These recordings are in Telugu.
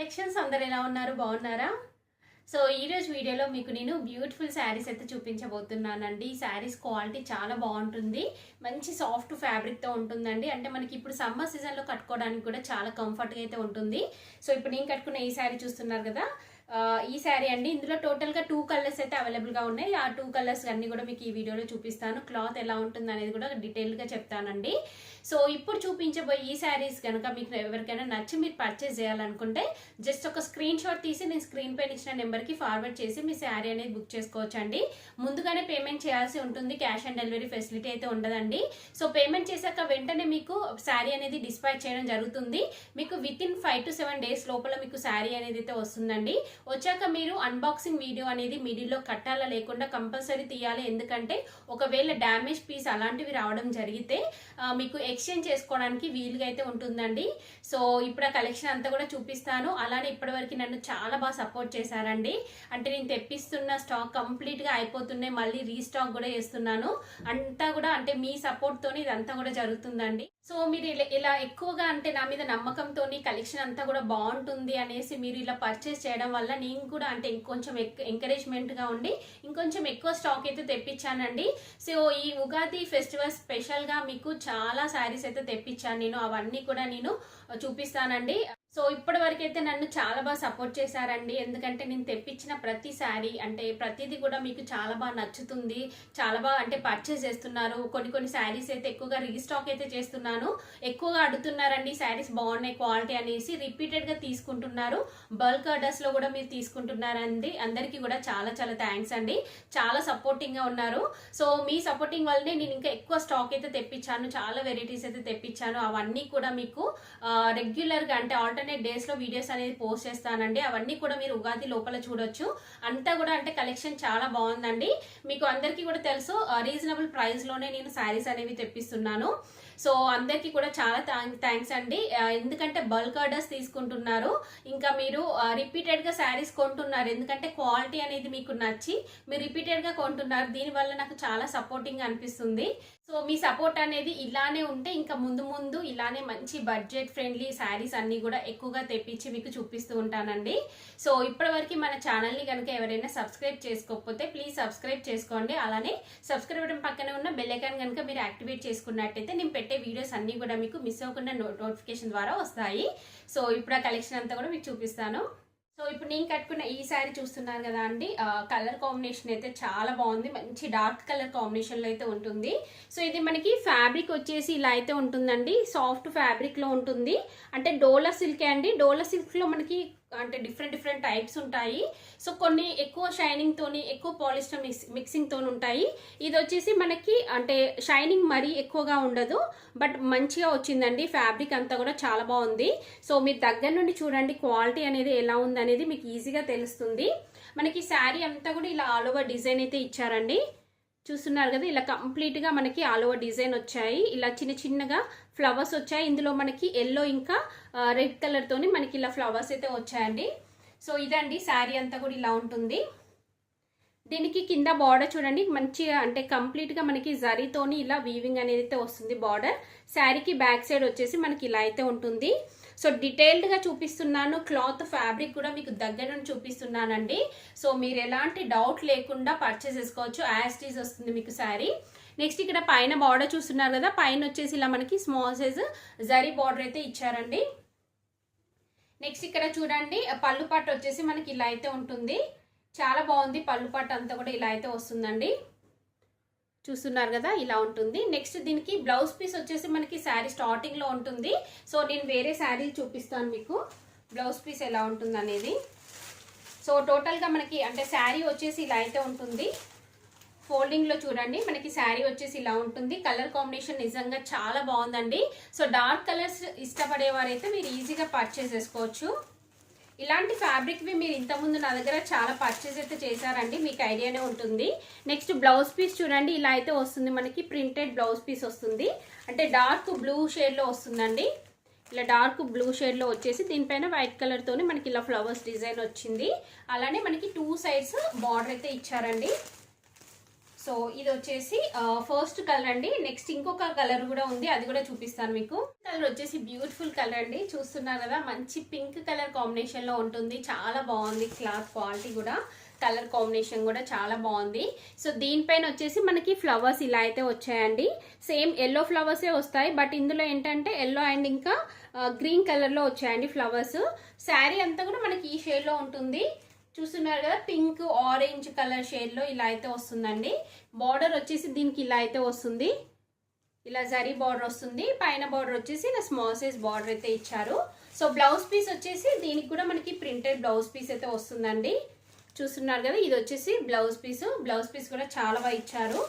కలెక్షన్స్ అందరు ఎలా ఉన్నారు? బాగున్నారా? సో ఈ రోజు వీడియోలో మీకు నేను బ్యూటిఫుల్ శారీస్ అయితే చూపించబోతున్నానండి. ఈ శారీస్ క్వాలిటీ చాలా బాగుంటుంది, మంచి సాఫ్ట్ ఫ్యాబ్రిక్తో ఉంటుందండి. అంటే మనకి ఇప్పుడు సమ్మర్ సీజన్లో కట్టుకోవడానికి కూడా చాలా కంఫర్ట్గా అయితే ఉంటుంది. సో ఇప్పుడు నేను కట్టుకున్న ఈ శారీ చూస్తున్నారు కదా, ఈ శారీ అండి. ఇందులో టోటల్గా 2 కలర్స్ అయితే అవైలబుల్గా ఉన్నాయి. ఆ 2 కలర్స్ అన్నీ కూడా మీకు ఈ వీడియోలో చూపిస్తాను. క్లాత్ ఎలా ఉంటుంది అనేది కూడా డీటెయిల్గా చెప్తానండి. సో ఇప్పుడు చూపించబోయే ఈ శారీస్ కనుక మీకు ఎవరికైనా నచ్చి మీరు పర్చేస్ చేయాలనుకుంటే జస్ట్ ఒక స్క్రీన్ షాట్ తీసి నేను స్క్రీన్ పైన ఇచ్చిన నెంబర్కి ఫార్వర్డ్ చేసి మీ శారీ అనేది బుక్ చేసుకోవచ్చు అండి. ముందుగానే పేమెంట్ చేయాల్సి ఉంటుంది, క్యాష్ ఆన్ డెలివరీ ఫెసిలిటీ అయితే ఉండదండి. సో పేమెంట్ చేశాక వెంటనే మీకు శారీ అనేది డిస్పాచ్ చేయడం జరుగుతుంది. మీకు వితిన్ 5 to 7 days లోపల మీకు శారీ అనేది అయితే వస్తుందండి. వచ్చాక మీరు అన్బాక్సింగ్ వీడియో అనేది మిడిల్లో కట్టాలా లేకుండా కంపల్సరీ తీయాలి. ఎందుకంటే ఒకవేళ డ్యామేజ్ పీస్ అలాంటివి రావడం జరిగితే మీకు ఎక్స్చేంజ్ చేసుకోవడానికి వీలుగా అయితే ఉంటుందండి. సో ఇప్పుడు ఆ కలెక్షన్ అంతా కూడా చూపిస్తాను. అలానే ఇప్పటివరకు నన్ను చాలా బాగా సపోర్ట్ చేశారండి. అంటే నేను తెప్పిస్తున్న స్టాక్ కంప్లీట్గా అయిపోతున్నాయి, మళ్ళీ రీస్టాక్ కూడా చేస్తున్నాను. అంతా కూడా అంటే మీ సపోర్ట్తోని ఇదంతా కూడా జరుగుతుందండి. సో మీరు ఇలా ఎక్కువగా అంటే నా మీద నమ్మకంతో కలెక్షన్ అంతా కూడా బాగుంటుంది అనేసి మీరు ఇలా పర్చేస్ చేయడం వల్ల నేను కూడా అంటే ఇంకొంచెం ఎంకరేజ్మెంట్గా ఉండి ఇంకొంచెం ఎక్కువ స్టాక్ అయితే తెప్పించానండి. సో ఈ ఉగాది ఫెస్టివల్ స్పెషల్గా మీకు చాలా శారీస్ అయితే తెప్పించాను నేను. అవన్నీ కూడా నేను చూపిస్తానండి. సో ఇప్పటి వరకు అయితే నన్ను చాలా బాగా సపోర్ట్ చేశారండి. ఎందుకంటే నేను తెప్పించిన ప్రతి శారీ అంటే ప్రతిదీ కూడా మీకు చాలా బాగా నచ్చుతుంది, చాలా బాగా అంటే పర్చేస్ చేస్తున్నారు. కొన్ని శారీస్ అయితే ఎక్కువగా రీస్టాక్ అయితే చేస్తున్నాను, ఎక్కువగా అడుగుతున్నారండి శారీస్ బాగున్నాయి క్వాలిటీ అనేసి, రిపీటెడ్గా తీసుకుంటున్నారు. బల్క్ ఆర్డర్స్లో కూడా మీరు తీసుకుంటున్నారండి. అందరికీ కూడా చాలా చాలా థ్యాంక్స్ అండి, చాలా సపోర్టింగ్గా ఉన్నారు. సో మీ సపోర్టింగ్ వల్లనే నేను ఇంకా ఎక్కువ స్టాక్ అయితే తెప్పించాను, చాలా వెరైటీస్ అయితే తెప్పించాను. అవన్నీ కూడా మీకు రెగ్యులర్గా అంటే ఆల్టర్నేట్ డేస్ లో వీడియోస్ అనేది పోస్ట్ చేస్తానండి. అవన్నీ కూడా మీరు ఉగాది లోపల చూడొచ్చు. అంతా కూడా అంటే కలెక్షన్ చాలా బాగుందండి. మీకు అందరికీ కూడా తెలుసు రీజనబుల్ ప్రైస్ లోనే నేను శారీస్ అనేవి తెప్పిస్తున్నాను. సో అందరికీ కూడా చాలా థ్యాంక్స్ అండి. ఎందుకంటే బల్క్ ఆర్డర్స్ తీసుకుంటున్నారు, ఇంకా మీరు రిపీటెడ్గా శారీస్ కొంటున్నారు. ఎందుకంటే క్వాలిటీ అనేది మీకు నచ్చి మీరు రిపీటెడ్గా కొంటున్నారు. దీనివల్ల నాకు చాలా సపోర్టింగ్ అనిపిస్తుంది. సో మీ సపోర్ట్ అనేది ఇలానే ఉంటే ఇంకా ముందు ఇలానే మంచి బడ్జెట్ ఫ్రెండ్లీ శారీస్ అన్నీ కూడా ఎక్కువగా తెప్పించి మీకు చూపిస్తూ ఉంటానండి. సో ఇప్పటివరకు మన ఛానల్ని కనుక ఎవరైనా సబ్స్క్రైబ్ చేసుకోకపోతే ప్లీజ్ సబ్స్క్రైబ్ చేసుకోండి. అలానే సబ్స్క్రైబ్ బటన్ పక్కనే ఉన్న బెల్ ఐకాన్ కనుక మీరు యాక్టివేట్ చేసుకున్నట్టయితే నేను పెట్టే వీడియోస్ అన్నీ కూడా మీకు మిస్ అవ్వకుండా నోటిఫికేషన్ ద్వారా వస్తాయి. సో ఇప్పుడు ఆ కలెక్షన్ అంతా కూడా మీకు చూపిస్తాను. సో ఇప్పుడు నేను కట్టుకున్న ఈ శారీ చూస్తున్నారు కదా అండి, కలర్ కాంబినేషన్ అయితే చాలా బాగుంది, మంచి డార్క్ కలర్ కాంబినేషన్లో అయితే ఉంటుంది. సో ఇది మనకి ఫ్యాబ్రిక్ వచ్చేసి ఇలా అయితే ఉంటుందండి, సాఫ్ట్ ఫ్యాబ్రిక్లో ఉంటుంది. అంటే డోలా సిల్కే అండి. డోలా సిల్క్లో మనకి అంటే డిఫరెంట్ టైప్స్ ఉంటాయి. సో కొన్ని ఎక్కువ షైనింగ్ తోని, ఎక్కువ పాలిస్టర్ మిక్సింగ్ తోని ఉంటాయి. ఇది వచ్చేసి మనకి అంటే షైనింగ్ మరీ ఎక్కువగా ఉండదు, బట్ మంచిగా వచ్చిందండి. ఫ్యాబ్రిక్ అంతా కూడా చాలా బాగుంది. సో మీరు దగ్గర నుండి చూడండి క్వాలిటీ అనేది ఎలా ఉంది అనేది మీకు ఈజీగా తెలుస్తుంది. మనకి శారీ అంతా కూడా ఇలా ఆల్ ఓవర్ డిజైన్ అయితే ఇచ్చారండి. చూస్తున్నారు కదా, ఇలా కంప్లీట్గా మనకి ఆల్ ఓవర్ డిజైన్ వచ్చాయి. ఇలా చిన్నగా ఫ్లవర్స్ వచ్చాయి. ఇందులో మనకి ఎల్లో ఇంకా రెడ్ కలర్ తోని మనకి ఇలా ఫ్లవర్స్ అయితే వచ్చాయండి. సో ఇదండి శారీ అంతా కూడా ఇలా ఉంటుంది. దీనికి కింద బార్డర్ చూడండి మంచిగా అంటే కంప్లీట్గా మనకి జరీతోని ఇలా వీవింగ్ అనేది అయితే వస్తుంది బార్డర్. శారీకి బ్యాక్ సైడ్ వచ్చేసి మనకి ఇలా అయితే ఉంటుంది. సో డీటెయిల్డ్గా చూపిస్తున్నాను, క్లాత్ ఫ్యాబ్రిక్ కూడా మీకు దగ్గర నుండి చూపిస్తున్నానండి. సో మీరు ఎలాంటి డౌట్ లేకుండా పర్చేస్ చేసుకోవచ్చు, యాజ్ ఇట్ ఈజ్ వస్తుంది మీకు శారీ. నెక్స్ట్ ఇక్కడ పైన బార్డర్ చూస్తున్నారు కదా, పైన వచ్చేసి ఇలా మనకి స్మాల్ సైజ్ జరీ బార్డర్ అయితే ఇచ్చారండి. నెక్స్ట్ ఇక్కడ చూడండి పళ్ళు పట్టు వచ్చేసి మనకి ఇలా అయితే ఉంటుంది, చాలా బాగుంది. పళ్ళు పట్టు అంతా కూడా ఇలా అయితే వస్తుందండి, చూస్తున్నారు కదా ఇలా ఉంటుంది. నెక్స్ట్ దీనికి బ్లౌజ్ పీస్ వచ్చేసి మనకి శారీ స్టార్టింగ్లో ఉంటుంది. సో నేను వేరే శారీ చూపిస్తాను మీకు బ్లౌజ్ పీస్ ఎలా ఉంటుంది అనేది. సో టోటల్గా మనకి అంటే శారీ వచ్చేసి ఇలా అయితే ఉంటుంది. ఫోల్డింగ్లో చూడండి మనకి శారీ వచ్చేసి ఇలా ఉంటుంది. కలర్ కాంబినేషన్ నిజంగా చాలా బాగుందండి. సో డార్క్ కలర్స్ ఇష్టపడేవారైతే మీరు ఈజీగా పర్చేస్ చేసుకోవచ్చు. ఇలాంటి ఫ్యాబ్రిక్వి మీరు ఇంతకుముందు నా దగ్గర చాలా పర్చేస్ అయితే చేశారండి, మీకు ఐడియానే ఉంటుంది. నెక్స్ట్ బ్లౌజ్ పీస్ చూడండి ఇలా అయితే వస్తుంది, మనకి ప్రింటెడ్ బ్లౌజ్ పీస్ వస్తుంది. అంటే డార్క్ బ్లూ షేడ్లో వస్తుందండి. ఇలా డార్క్ బ్లూ షేడ్లో వచ్చేసి దీనిపైన వైట్ కలర్తోని మనకి ఇలా ఫ్లవర్స్ డిజైన్ వచ్చింది. అలానే మనకి 2 sides బార్డర్ అయితే ఇచ్చారండి. సో ఇది వచ్చేసి ఫస్ట్ కలర్ అండి. నెక్స్ట్ ఇంకొక కలర్ కూడా ఉంది, అది కూడా చూపిస్తాను మీకు. కలర్ వచ్చేసి బ్యూటిఫుల్ కలర్ అండి, చూస్తున్నారు కదా, మంచి పింక్ కలర్ కాంబినేషన్ లో ఉంటుంది. చాలా బాగుంది, క్లాత్ క్వాలిటీ కూడా, కలర్ కాంబినేషన్ కూడా చాలా బాగుంది. సో దీనిపైన వచ్చేసి మనకి ఫ్లవర్స్ ఇలా అయితే వచ్చాయండి. సేమ్ ఎల్లో ఫ్లవర్సే వస్తాయి, బట్ ఇందులో ఏంటంటే ఎల్లో అండ్ ఇంకా గ్రీన్ కలర్ లో వచ్చాయండి ఫ్లవర్స్. శారీ అంతా కూడా మనకి ఈ షేడ్ లో ఉంటుంది. చూస్తున్నారు కదా, పింక్ ఆరెంజ్ కలర్ షేడ్ లో ఇలా అయితే వస్తుందండి. బార్డర్ వచ్చేసి దీనికి ఇలా అయితే వస్తుంది, ఇలా జరీ బార్డర్ వస్తుంది. పైన బార్డర్ వచ్చేసి ఇలా స్మాల్ సైజ్ బార్డర్ అయితే ఇచ్చారు. సో బ్లౌజ్ పీస్ వచ్చేసి దీనికి కూడా మనకి ప్రింటెడ్ బ్లౌజ్ పీస్ అయితే వస్తుందండి. చూస్తున్నారు కదా, ఇది వచ్చేసి బ్లౌజ్ పీస్ కూడా చాలా బాగా ఇచ్చారు.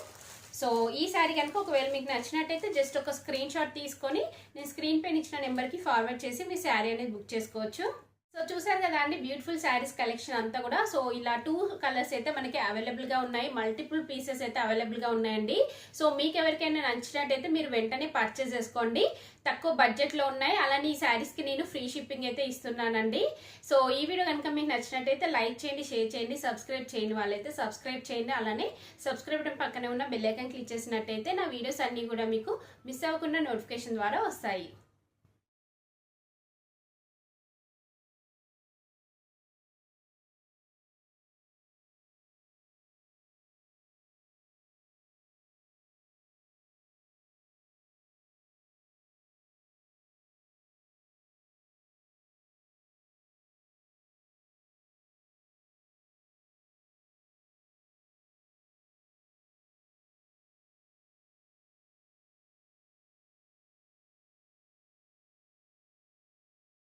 సో ఈ శారీ కనుక ఒకవేళ మీకు నచ్చినట్టయితే జస్ట్ ఒక స్క్రీన్ షాట్ తీసుకొని నేను స్క్రీన్ పైన ఇచ్చిన నెంబర్కి ఫార్వర్డ్ చేసి మీ శారీ అనేది బుక్ చేసుకోవచ్చు. సో చూసారు కదా అండి, బ్యూటిఫుల్ శారీస్ కలెక్షన్ అంతా కూడా. సో ఇలా 2 కలర్స్ అయితే మనకి అవైలబుల్ గా ఉన్నాయి, మల్టిపుల్ పీసెస్ అయితే అవైలబుల్ గా ఉన్నాయండి. సో మీకు ఎవరికైనా నచ్చినట్టయితే మీరు వెంటనే పర్చేస్ చేసుకోండి, తక్కువ బడ్జెట్ లో ఉన్నాయి. అలానే ఈ శారీస్ కి నేను ఫ్రీ షిప్పింగ్ అయితే ఇస్తున్నానండి. సో ఈ వీడియో కనుక మీకు నచ్చినట్టయితే లైక్ చేయండి, షేర్ చేయండి, సబ్స్క్రైబ్ చేయండి వాళ్ళైతే సబ్స్క్రైబ్ చేయండి. అలానే సబ్స్క్రైబ్ పక్కనే ఉన్న బెల్ ఐకాన్ క్లిక్ చేసినట్టయితే నా వీడియోస్ అన్ని కూడా మీకు మిస్ అవ్వకుండా నోటిఫికేషన్ ద్వారా వస్తాయి.